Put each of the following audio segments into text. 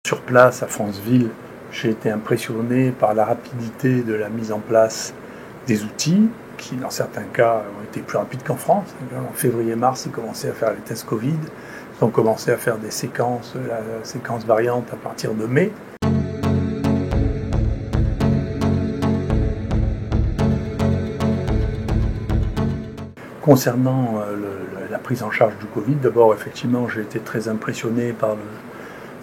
Sur place, à Franceville, j'ai été impressionné par la rapidité de la mise en place des outils, qui dans certains cas ont été plus rapides qu'en France. En février-mars, ils commençaient à faire les tests Covid, ils ont commencé à faire des séquences, la séquence variante à partir de mai. Concernant la prise en charge du Covid, d'abord, effectivement, j'ai été très impressionné par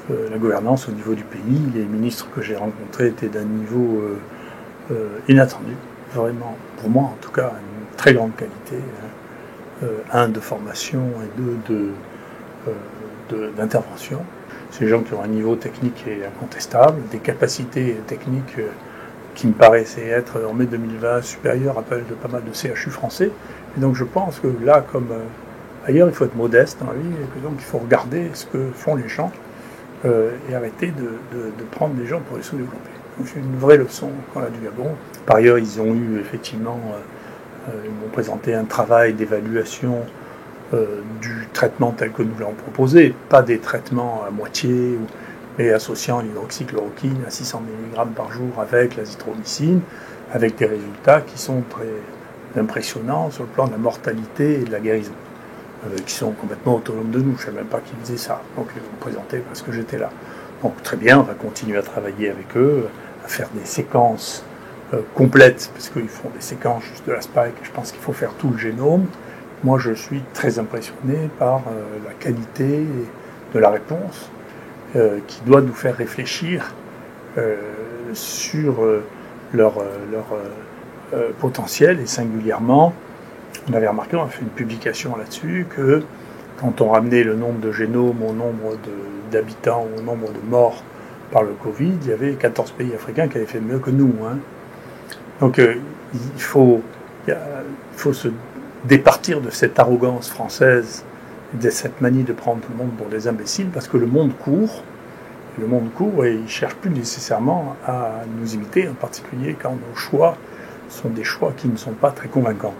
la gouvernance au niveau du pays. Les ministres que j'ai rencontrés étaient d'un niveau inattendu, vraiment, pour moi en tout cas, une très grande qualité. De formation et d'intervention. C'est des gens qui ont un niveau technique et incontestable, des capacités techniques qui me paraissaient être en mai 2020 supérieures à celles de pas mal de CHU français. Et donc je pense que là, comme ailleurs, il faut être modeste dans la vie, et que donc il faut regarder ce que font les gens et arrêter de prendre des gens pour les sous-développer. Donc c'est une vraie leçon qu'on a du Gabon. Par ailleurs, ils ont eu effectivement, ils m'ont présenté un travail d'évaluation du traitement tel que nous l'avons proposé, pas des traitements à moitié, mais associant l'hydroxychloroquine à 600 mg par jour avec l'azithromycine, avec des résultats qui sont très impressionnants sur le plan de la mortalité et de la guérison, qui sont complètement autonomes de nous. Je ne savais même pas qu'ils faisaient ça, donc ils m'ont présenté parce que j'étais là. Donc très bien, on va continuer à travailler avec eux, à faire des séquences complètes, parce qu'ils font des séquences juste de la spike, je pense qu'il faut faire tout le génome. Moi, je suis très impressionné par la qualité de la réponse qui doit nous faire réfléchir sur leur potentiel, et singulièrement, on avait remarqué, on a fait une publication là-dessus, que quand on ramenait le nombre de génomes au nombre d'habitants, au nombre de morts par le Covid, il y avait 14 pays africains qui avaient fait mieux que nous. Donc il faut se départir de cette arrogance française, de cette manie de prendre tout le monde pour des imbéciles, parce que le monde court et il ne cherche plus nécessairement à nous imiter, en particulier quand nos choix sont des choix qui ne sont pas très convaincants.